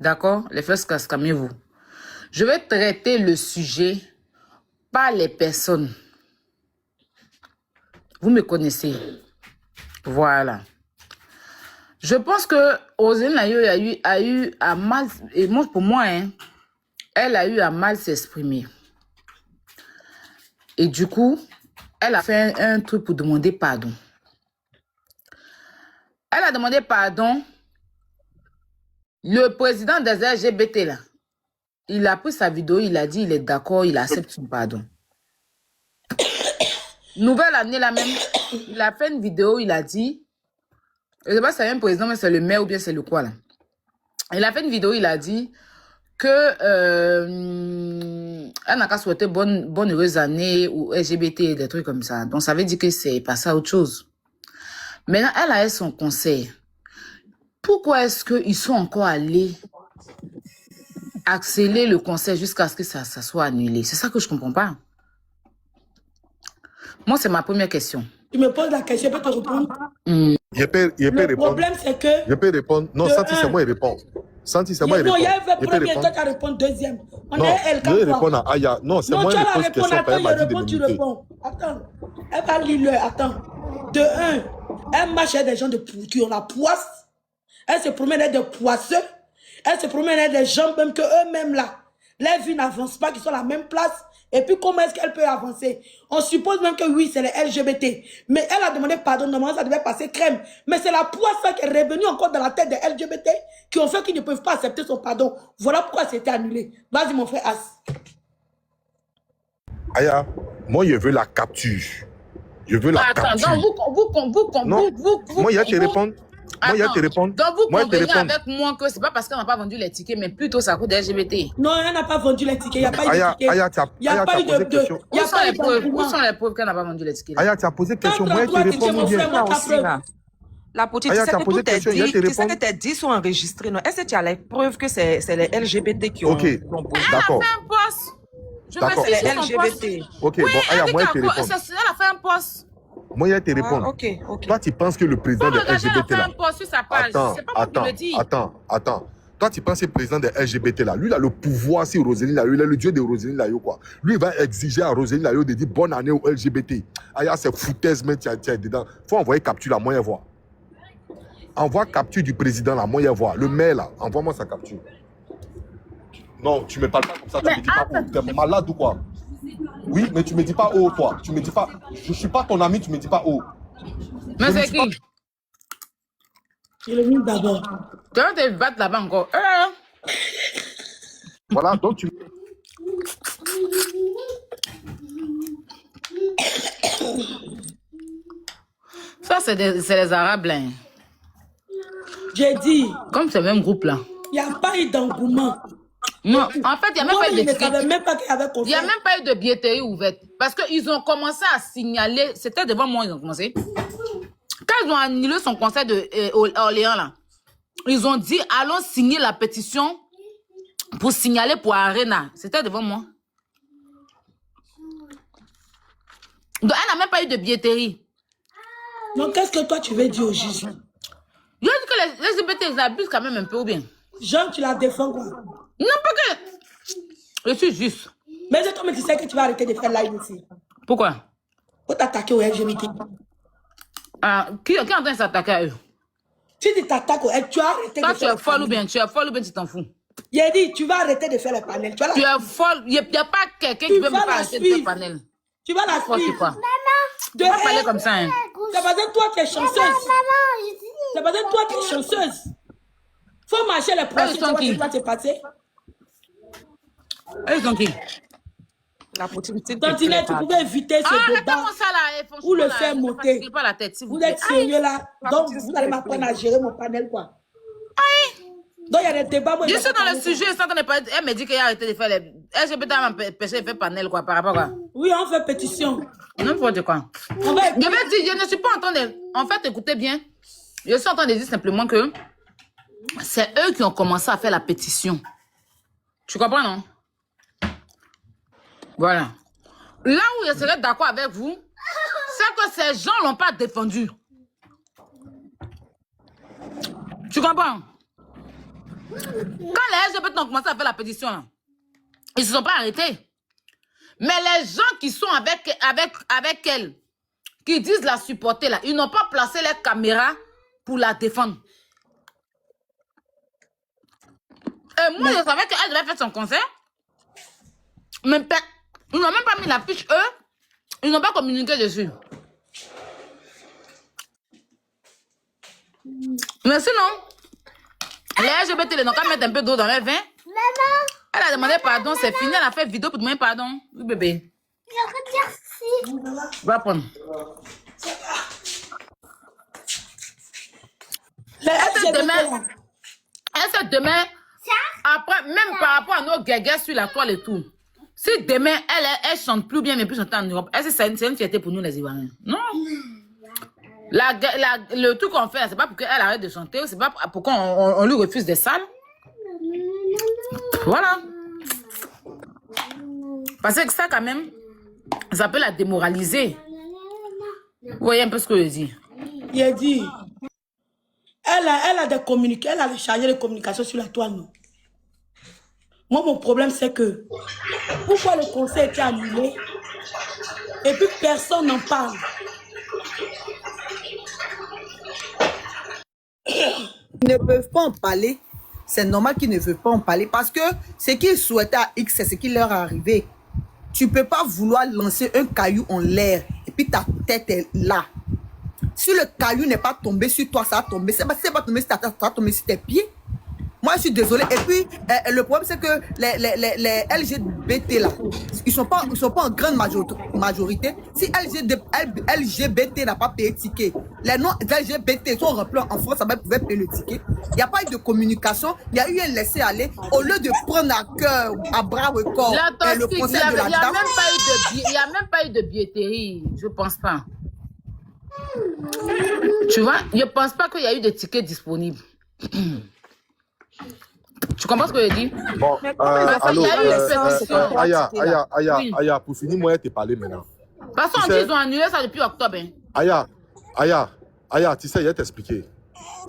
D'accord? Les fesses cassent, calmez-vous. Je vais traiter le sujet par les personnes. Vous me connaissez. Voilà. Je pense que Roselyne a eu à mal, et moi, pour moi, hein, elle a eu à mal s'exprimer. Et du coup, elle a fait un truc pour demander pardon. Elle a demandé pardon. Le président des LGBT, là, il a pris sa vidéo, il a dit il est d'accord, il accepte son pardon. Nouvelle année, là même, il a fait une vidéo, il a dit, je ne sais pas si c'est un président, mais c'est le maire ou bien c'est le quoi, là. Il a fait une vidéo, il a dit que elle n'a qu'à souhaiter bonne heureuse année ou LGBT, des trucs comme ça. Donc, ça veut dire que c'est passé à autre chose. Maintenant, elle a eu son conseil. Pourquoi est-ce qu'ils sont encore allés accélérer le conseil jusqu'à ce que ça soit annulé? C'est ça que je ne comprends pas. Moi, c'est ma première question. Tu me poses la question, je peux te répondre. Je peux répondre. Le problème, c'est que... Je peux répondre. Non, Santi, c'est moi qui réponds. Santi, c'est moi qui réponds. Non, il y a un premier, toi, tu vas répondre deuxième. Non, je vais répondre à Aya. Non, c'est moi qui pose question. Attends, tu réponds. Attends, elle va lire le... Attends. De un, elle marche avec des gens qui ont la poisse. Elle se promène avec des poisseux. Elle se promène avec des gens même que eux-mêmes là. Les vies n'avancent pas, qu'ils sont à la même place. Et puis comment est-ce qu'elle peut avancer? On suppose même que oui, c'est les LGBT. Mais elle a demandé pardon, normalement ça devait passer crème. Mais c'est la poisse qui est revenue encore dans la tête des LGBT qui ont fait qu'ils ne peuvent pas accepter son pardon. Voilà pourquoi c'était annulé. Vas-y mon frère As. Aya, moi je veux la capture. Je veux la capture. Donc moi il y a te répondre. Moi, il y a te répondre. Donc, vous convenez avec moi que c'est pas parce qu'elle n'a pas vendu les tickets, mais plutôt ça coûte des LGBT. Non, elle n'a pas vendu les tickets. Il n'y a pas eu de tickets. Il n'y a pas eu de... Où sont les preuves qu'elle n'a pas vendu les tickets? Aya, tu as posé question. Moi, je te réponds bien. La petite, tu sais que toutes tes dits, tu sais que tes dits sont enregistrés. Est-ce que tu as les preuves que c'est les LGBT qui ont posé? D'accord. Elle a fait un poste. Je D'accord. vais C'est les LGBT. Ok, bon, Aya, moi, je te réponds. Elle a fait un poste. Moi, je te réponds. Ok. Toi, tu penses que le président des LGBT là... Attends. Toi, tu penses que le président des LGBT là, lui, il a le pouvoir sur Roselyne là, il est le dieu de Roselyne là, quoi. Lui, il va exiger à Roselyne là, de dire bonne année aux LGBT. Aya, c'est foutaise, mais tu es dedans. Faut envoyer capture là, moi, voir. Envoie capture du président là, moi, voir. Le maire là, envoie-moi sa capture. Non, tu me parles pas comme ça, tu me dis pas oh, t'es malade ou quoi? Oui, mais tu me dis pas oh, toi. Tu me dis pas, je suis pas ton ami, tu me dis pas oh. Mais c'est qui? Je le mis d'abord. Tu vas te battre là-bas encore. Voilà, donc tu... Ça, c'est les Arabes là. J'ai dit. Comme ce même groupe là. Il n'y a pas eu d'engouement. Non, en fait, il n'y a même pas eu de Il n'y a même pas eu de billetterie ouverte. Parce qu'ils ont commencé à signaler, c'était devant moi, ils ont commencé. Quand ils ont annulé son conseil de Orléans, là, ils ont dit, allons signer la pétition pour signaler pour Arena. C'était devant moi. Donc, elle n'a même pas eu de billetterie. Donc, qu'est-ce que toi, tu veux dire au juge? Je dis que les LGBT, ils abusent quand même un peu ou bien. Jean, tu la défends quoi? Non, pas que... Je suis juste. Mais toi, tu sais que tu vas arrêter de faire live aussi. Pourquoi? Pour t'attaquer aux LGBT. Ah, qui est en train de s'attaquer à eux? Si tu t'attaques aux LGBT, tu vas arrêter de faire. Toi, tu es folle ou bien tu t'en fous? Il a dit, tu vas arrêter de faire les panels. Tu es folle. Il n'y a pas quelqu'un qui veut me faire arrêter de faire panel. Tu vas la suivre. Maman, tu vas parler comme ça. Hein. C'est parce que toi, tu es chanceuse. C'est parce que toi, tu es chanceuse. Faut marcher les prochains. Tu vas te passer. Ils sont qui? La possibilité Tantinette, tu pouvais éviter ce débat ou le faire monter. Vous êtes sérieux là? Donc, vous allez m'apprendre à gérer mon panel, quoi. Donc, il y a des débats. Je suis dans le sujet, elle me dit qu'elle a arrêté de faire les... LGBT m'a empêché de faire panel, quoi, par rapport à quoi? Oui, on fait pétition. N'importe quoi. Je vais dire, je ne suis pas en train de... En fait, écoutez bien. Je suis en train de dire simplement que c'est eux qui ont commencé à faire la pétition. Tu comprends, non? Voilà. Là où je serais d'accord avec vous, c'est que ces gens ne l'ont pas défendu. Tu comprends? Quand les LGBT ont commencé à faire la pétition, là, ils ne se sont pas arrêtés. Mais les gens qui sont avec elle, qui disent la supporter, là, ils n'ont pas placé les caméras pour la défendre. Et moi, je savais qu'elle devait faire son concert. Mais ils n'ont même pas mis la fiche, eux. Ils n'ont pas communiqué dessus. Mais sinon, les LGBT, ils n'ont qu'à mettre un peu d'eau dans leur vin. Elle a demandé pardon, c'est fini, elle a fait vidéo pour demander pardon. Oui, bébé. Va prendre. Elle sait demain, après, même par rapport à nos guéguerres sur la toile et tout, si demain, elle chante plus bien, mais plus chanter en Europe, c'est une fierté pour nous, les Ivoiriens. Non. Le truc qu'on fait, c'est pas pour qu'elle arrête de chanter, c'est pas pour qu'on lui refuse des salles. Voilà. Parce que ça, quand même, ça peut la démoraliser. Vous voyez un peu ce que je dis. Il a dit, elle a des chargés de communication sur la toile, non? Moi, mon problème, c'est que pourquoi le concert était annulé et puis personne n'en parle? Ils ne peuvent pas en parler. C'est normal qu'ils ne veulent pas en parler parce que ce qu'ils souhaitaient à X, c'est ce qui leur est arrivé. Tu ne peux pas vouloir lancer un caillou en l'air et puis ta tête est là. Si le caillou n'est pas tombé sur toi, ça va tomber. C'est pas tombé sur ta tête, ça va tomber sur tes pieds. Moi, je suis désolée. Et puis, le problème, c'est que les LGBT, là, ils sont pas en grande majorité. Si LGBT n'a pas payé le ticket, les noms LGBT sont remplis en France, ça va pouvoir payer le ticket. Il n'y a pas eu de communication. Il y a eu un laisser-aller. Au lieu de prendre à cœur, à bras le corps, le conseil de la dame. Il n'y a même pas eu de billetterie. Je ne pense pas. Tu vois, je ne pense pas qu'il y a eu de tickets disponibles. Tu comprends ce que je dis? Bon, allô, Aya, pour finir, moi, t'es parlé maintenant. Parce qu'on dit qu'ils ont annulé ça depuis octobre. Hein. Aya, tu sais, il a t'expliqué.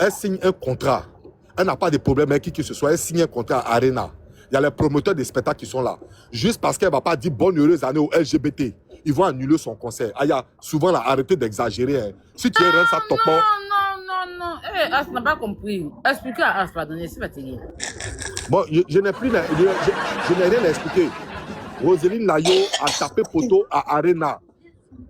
Elle signe un contrat. Elle n'a pas de problème avec qui que ce soit. Elle signe un contrat à Arena. Il y a les promoteurs des spectacles qui sont là. Juste parce qu'elle ne va pas dire bonne heureuse année au LGBT. Ils vont annuler son concert. Aya, souvent, là, arrêtez d'exagérer. Hein. Si tu es rendu ça top. Non. Eh, As n'a pas compris. Expliquez à As, pardonnez, c'est fatigué. Bon, je n'ai rien à expliquer. Roselyne Layo a tapé poteau à Arena.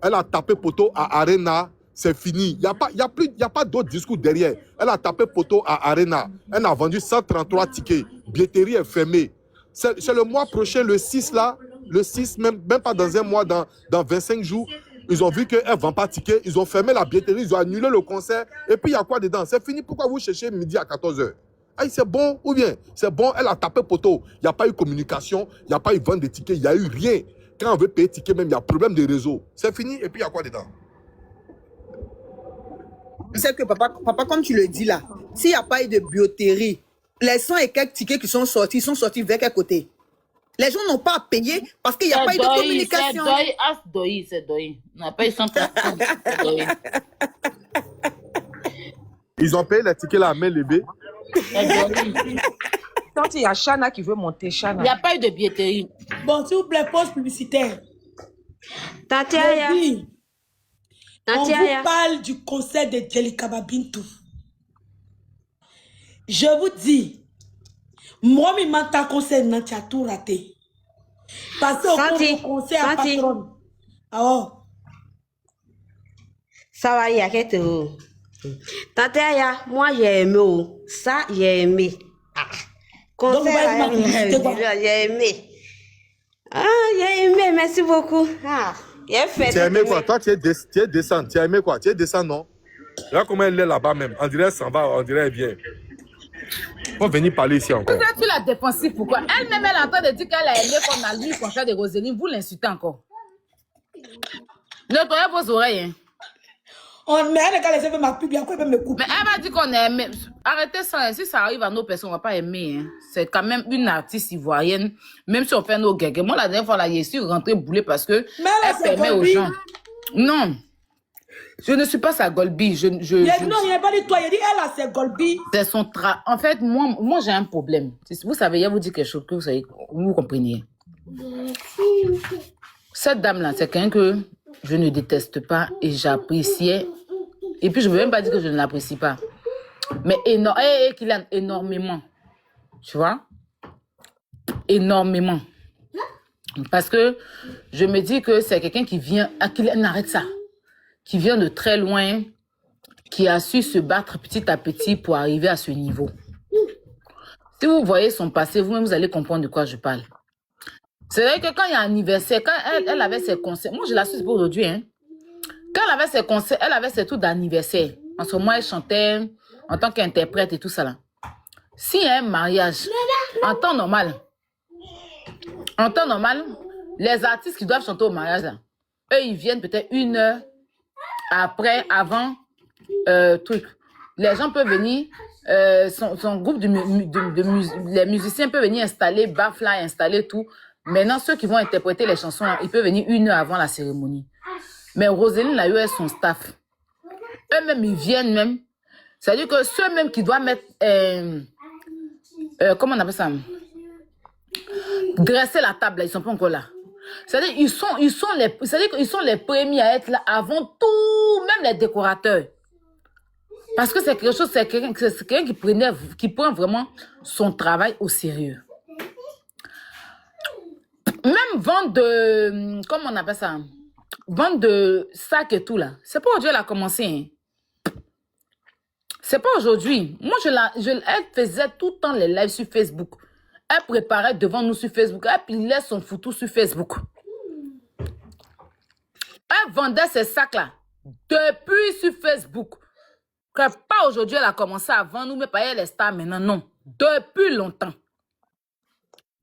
Elle a tapé poteau à Arena. C'est fini. Il n'y a pas d'autres discours derrière. Elle a tapé poteau à Arena. Elle a vendu 133 tickets. Billetterie est fermée. C'est le mois prochain, le 6 là. Le 6, même pas dans un mois, dans 25 jours. Ils ont vu qu'elle ne vend pas de tickets. Ils ont fermé la billetterie. Ils ont annulé le concert. Et puis, il y a quoi dedans? C'est fini. Pourquoi vous cherchez midi à 14h? Aïe, c'est bon ou bien? C'est bon. Elle a tapé poteau. Il n'y a pas eu communication. Il n'y a pas eu vente de tickets. Il n'y a eu rien. Quand on veut payer ticket, même, il y a problème de réseau. C'est fini. Et puis, il y a quoi dedans? C'est que papa, comme tu le dis là, s'il n'y a pas eu de billetterie, les 100 et quelques tickets qui sont sortis vers quel côté? Les gens n'ont pas à payer parce qu'il n'y a pas eu de communication. C'est Doi. On n'a pas eu 130. Ils ont payé les tickets là à main levée. Quand il y a Chana qui veut monter, Chana. Il n'y a pas eu de billetterie. Bon, s'il vous plaît, pause publicitaire. Tatiaya. On vous parle du concert de Djelika Babintou. Je vous dis, moi, je m'entends concert, tu as tout raté. Parce que au concert à patronne. Oh. Ça va y aller. Tatiaya, moi j'ai aimé. Ça, j'ai aimé. Concert, j'ai aimé. Ah, j'ai aimé, merci beaucoup. Ah. Tu as aimé quoi? Toi, tu es descend. Tu as aimé quoi? Tu es descend, non? Là, comment elle est là-bas même. On dirait elle s'en va, on dirait elle vient. Faut venir parler ici encore. Vous êtes la défensive, pourquoi? Elle-même, elle est en train de dire qu'elle a aimé qu'on a lu le concert de Roselyne. Vous l'insultez encore. Nettoyez vos oreilles. Hein. Mais elle n'a laissé faire ma pub, après elle peut me couper. Mais elle va dire qu'on a aimé. Arrêtez ça. Si ça arrive à nos personnes, on ne va pas aimer. Hein. C'est quand même une artiste ivoirienne. Même si on fait nos gags. Moi, la dernière fois, là, je suis rentrée boulée parce que elle permet aux gens. Non. Je ne suis pas sa Golby. Non, il n'a pas dit toi, il a dit elle a ses Golby. C'est son travail. En fait, moi j'ai un problème. Vous savez, il y a vous dire quelque chose que vous comprenez. Cette dame-là, c'est quelqu'un que je ne déteste pas et j'appréciais. Et puis, je ne veux même pas dire que je ne l'apprécie pas. Mais qu'il aime énormément. Tu vois? Énormément. Parce que je me dis que c'est quelqu'un qui vient, arrête ça, qui vient de très loin, qui a su se battre petit à petit pour arriver à ce niveau. Si vous voyez son passé, vous-même, vous allez comprendre de quoi je parle. C'est vrai que quand il y a un anniversaire, quand elle avait ses concerts, moi je la suis pour aujourd'hui, hein. Quand elle avait ses concerts, elle avait ses tours d'anniversaire. En ce moment, elle chantait en tant qu'interprète et tout ça là. S'il y a un mariage, en temps normal, les artistes qui doivent chanter au mariage, là, eux, ils viennent peut-être 1 heure après, avant, truc. Les gens peuvent venir, son groupe les musiciens peuvent venir installer, bafla, installer tout. Maintenant, ceux qui vont interpréter les chansons, ils peuvent venir 1 heure avant la cérémonie. Mais Roseline, là, elle son staff. Eux-mêmes, ils viennent même. C'est-à-dire que ceux-mêmes qui doivent mettre, comment on appelle ça? Dresser la table, là, ils ne sont pas encore là. C'est-à-dire qu'ils sont les premiers à être là avant tout, même les décorateurs. Parce que c'est quelque chose, c'est quelqu'un qui prend vraiment son travail au sérieux. Même vente de, comment on appelle ça? Vente de sacs et tout là. C'est pas aujourd'hui qu'elle a commencé. Hein. C'est pas aujourd'hui. Moi, elle faisait tout le temps les lives sur Facebook. Elle préparait devant nous sur Facebook. Elle pilait son photo sur Facebook. Elle vendait ces sacs-là depuis sur Facebook. Que pas aujourd'hui, elle a commencé à vendre nous, mais pas elle est star maintenant. Non. Depuis longtemps.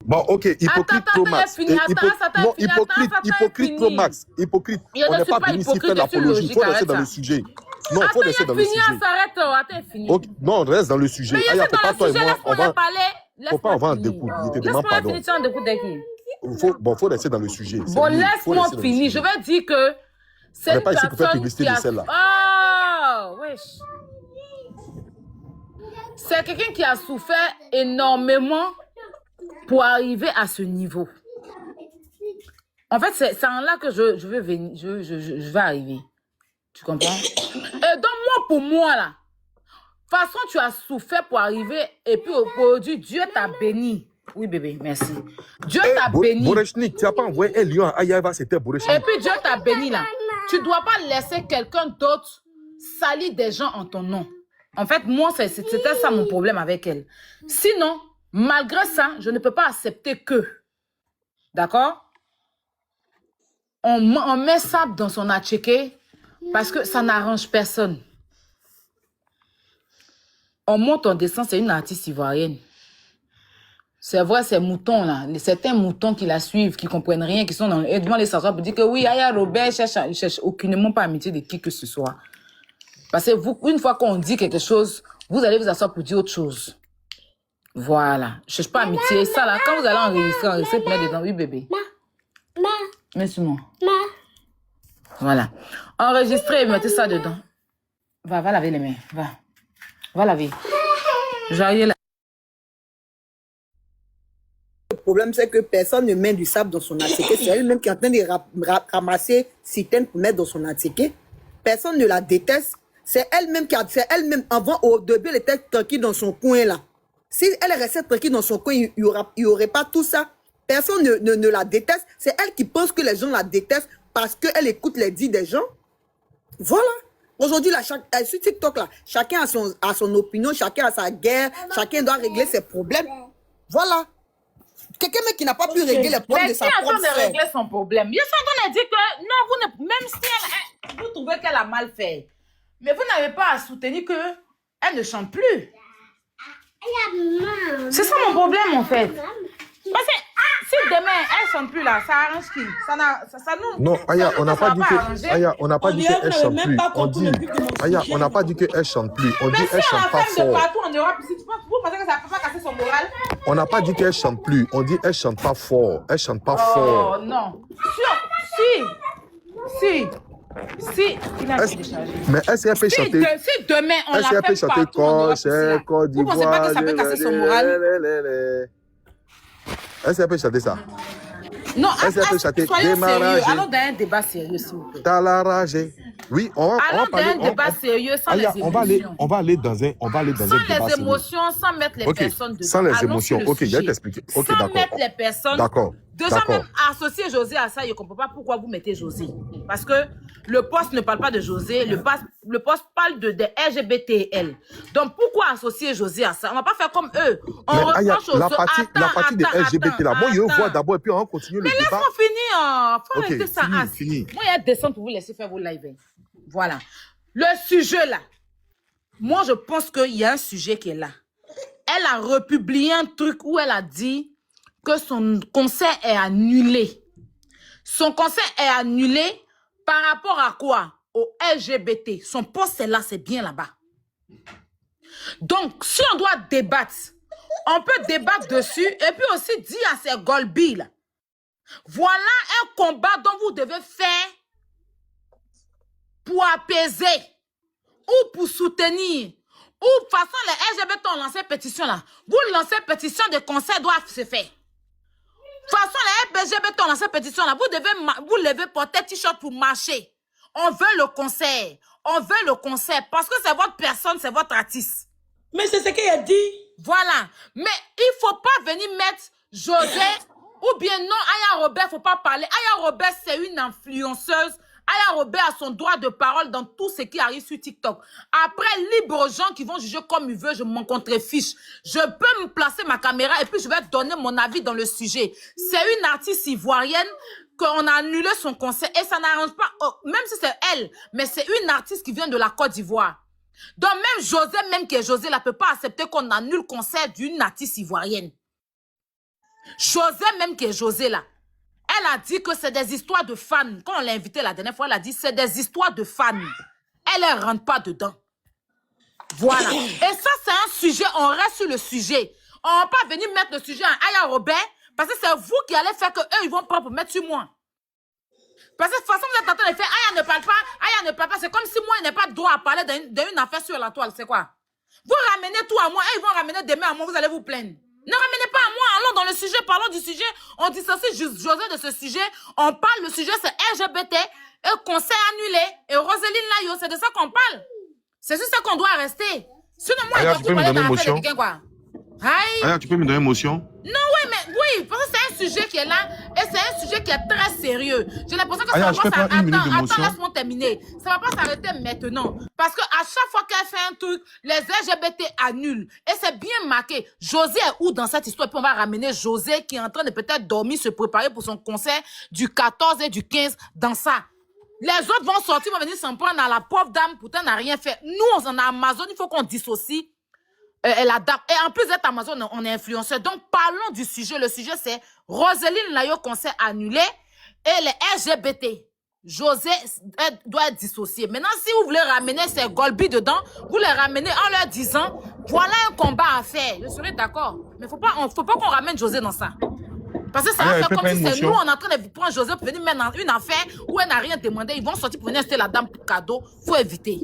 Bon, ok, hypocrite Pro Max. Non, hypocrite Pro Max. Hypocrite. On n'est pas venu ici faire l'apologie. Il faut rester dans le sujet. Non, il faut rester dans le sujet. Okay. Non, reste dans le sujet. Mais c'est pas toi et moi, on va en découdre. Je te demande pardon. Bon, il faut rester dans le sujet. Bon, laisse-moi finir. Je vais dire que c'est une personne qui a... Oh, wesh. C'est quelqu'un qui a souffert énormément pour arriver à ce niveau. En fait, c'est en là que je veux venir, je vais arriver. Tu comprends? Et donc, pour moi, là, de toute façon, tu as souffert pour arriver, et puis aujourd'hui, Dieu t'a béni. Oui, bébé, merci. Dieu t'a béni. Borechnik, tu n'as pas envoyé un lion à Ayava, c'était Borechnik. Et puis, Dieu t'a béni, là. Tu ne dois pas laisser quelqu'un d'autre salir des gens en ton nom. En fait, moi, c'était ça mon problème avec elle. Sinon, malgré ça, je ne peux pas accepter que. D'accord? On met ça dans son atchéké parce que ça n'arrange personne. On monte, on descend, c'est une artiste ivoirienne. C'est vrai, ces moutons là, certains moutons qui la suivent, qui ne comprennent rien, qui sont devant les s'asseoir pour dire que oui, Aya Robert cherche aucunement pas amitié de qui que ce soit. Parce que vous, une fois qu'on dit quelque chose, vous allez vous asseoir pour dire autre chose. Voilà. Je ne cherche pas amitié. Ça là, quand vous allez enregistrer, pour mettre dedans. Oui, bébé. Merci-moi. Voilà. Enregistrez et mettez ça dedans. Va laver les mains. Va laver. J'arrive là. Le problème, c'est que personne ne met du sable dans son attiqué. C'est elle-même qui est en train de ramasser citerne pour mettre dans son attiqué. Personne ne la déteste. C'est elle-même qui a... C'est elle-même, avant, au début, elle était tranquille dans son coin, là. Si elle restait tranquille dans son coin, il n'y aurait pas tout ça. Personne ne la déteste. C'est elle qui pense que les gens la détestent parce qu'elle écoute les dits des gens. Voilà. Aujourd'hui, sur TikTok, là, chacun a son opinion, chacun a sa guerre, chacun doit régler ses problèmes. Voilà. Quelqu'un qui n'a pas pu régler les problèmes de sa propre frère. Mais qui est en train de régler son problème? Il y a ça qu'on a dit que, non, même si vous trouvez qu'elle a mal fait, mais vous n'avez pas à soutenir qu'elle ne chante plus. C'est ça mon problème, en fait. Parce que si demain, elle ne chante plus là, ça arrange qui? Ça nous... Non, Aya, on n'a pas dit que... Aya, on n'a pas dit qu'elle chante plus. On dit... Aya, on n'a pas dit qu'elle chante plus. On dit qu'elle chante pas fort. Partout en Europe, si tu penses, vous pensez que ça ne peut pas casser son moral? On n'a pas dit qu'elle chante plus. On dit qu'elle chante pas fort. Elle chante pas fort. Oh non. Si. Si, il a téléchargé. Mais est-ce qu'elle peut chanter? Si demain, on Est-ce qu'elle peut l'appelle chanter partout en Europe, c'est là. Côte Vous pensez pas que ça peut casser son moral? Est-ce qu'elle peut chanter ça? Non, Est-ce qu'elle peut chanter soyons démarrage? sérieux. Allons dans un débat sérieux, s'il vous plaît. T'as la rage. Oui, on va Allons dans parler. un débat sérieux, sans les Aya, émotions. on va aller dans un débat Sans sérieux. les émotions, sans mettre les Ok, personnes dedans. sans les Allons émotions. sur le Ok, je vais sujet. t'expliquer. Ok, Sans d'accord. mettre les personnes. D'accord. Déjà, D'accord. même associer José à ça, je ne comprends pas pourquoi vous mettez José. Parce que le poste ne parle pas de José, le poste parle de LGBTL. Donc, pourquoi associer José à ça? On ne va pas faire comme eux. On Mais Aya, reproche aux la autres. partie des LGBT là, moi je vois d'abord et puis on va continuer le Mais débat. laisse-moi finir. Faut Ok, arrêter ça. fini. Moi, il y a descendre pour vous laisser faire vos lives. Voilà. Le sujet là. Moi, je pense qu'il y a un sujet qui est là. Elle a republié un truc où elle a dit que son concert est annulé. Son concert est annulé par rapport à quoi? Au LGBT. Son poste est là, c'est bien là-bas. Donc, si on doit débattre, on peut débattre dessus et puis aussi dire à ces Golby là, voilà un combat dont vous devez faire pour apaiser ou pour soutenir. Ou de toute façon, les LGBT ont lancé pétition là. Vous lancez pétition de concert doivent se faire. De toute façon, les LGBT ont lancé pétition là. Vous devez porter t-shirt pour marcher. On veut le concert. On veut le concert parce que c'est votre personne, c'est votre artiste. Mais c'est ce qu'il a dit. Voilà. Mais il ne faut pas venir mettre José ou bien non, Aya Robert, il ne faut pas parler. Aya Robert, c'est une influenceuse. Aya Robert a son droit de parole dans tout ce qui arrive sur TikTok. Après, libre aux gens qui vont juger comme ils veulent, je m'en contrefiche. Je peux me placer ma caméra et puis je vais donner mon avis dans le sujet. C'est une artiste ivoirienne qu'on a annulé son concert et ça n'arrange pas, même si c'est elle, mais c'est une artiste qui vient de la Côte d'Ivoire. Donc même José, même que José ne peut pas accepter qu'on annule le concert d'une artiste ivoirienne. José, même que José là, elle a dit que c'est des histoires de fans. Quand on l'a invitée la dernière fois, elle a dit c'est des histoires de fans. Elle ne rentre pas dedans. Voilà. Et ça, c'est un sujet, on reste sur le sujet. On ne va pas venir mettre le sujet à Aya Robert parce que c'est vous qui allez faire que eux ils vont prendre pour mettre sur moi. Parce que de toute façon, vous êtes en train de faire Aya ne parle pas, Aya ne parle pas. C'est comme si moi, il n'ai pas de droit à parler d'une affaire sur la toile. C'est quoi? Vous ramenez tout à moi, et ils vont ramener demain à moi, vous allez vous plaindre. Ne ramenez pas à moi, allons dans le sujet, parlons du sujet. On dissocie José de ce sujet. On parle, le sujet c'est LGBT, et concert annulé, et Roseline Layo, c'est de ça qu'on parle. C'est sur ça qu'on doit rester. Sinon, moi, Aya, je tu vais peux me donner dans émotion? quelqu'un, quoi. Aïe. Aya, tu peux me donner émotion? Non, oui, mais oui, parce que c'est un sujet qui est là et c'est un sujet qui est très sérieux. J'ai l'impression que ça Aya, va je peux pas prendre une minute d'émotion? Attends, laisse-moi terminer. Ça va pas s'arrêter maintenant. Parce que à chaque fois qu'elle fait un truc, les LGBT annulent. Et c'est bien marqué. José est où dans cette histoire? Puis on va ramener José qui est en train de peut-être dormir, se préparer pour son concert du 14 et du 15 dans ça. Les autres vont sortir, vont venir s'en prendre à la pauvre dame. Pourtant, elle n'a rien fait. Nous, on est en Amazon, il faut qu'on dissocie. La dame. Et en plus d'être Amazon, on est influenceur. Donc, parlons du sujet. Le sujet, c'est Roseline Layo concert annulé et les LGBT. José doit être dissocié. Maintenant, si vous voulez ramener ces Golby dedans, vous les ramenez en leur disant, voilà un combat à faire. Je serai d'accord. Mais faut pas qu'on ramène José dans ça. Parce que ça va faire comme si c'est nous, on est en train de prendre José pour venir mettre dans une affaire où elle n'a rien demandé. Ils vont sortir pour venir acheter la dame pour cadeau. Faut éviter.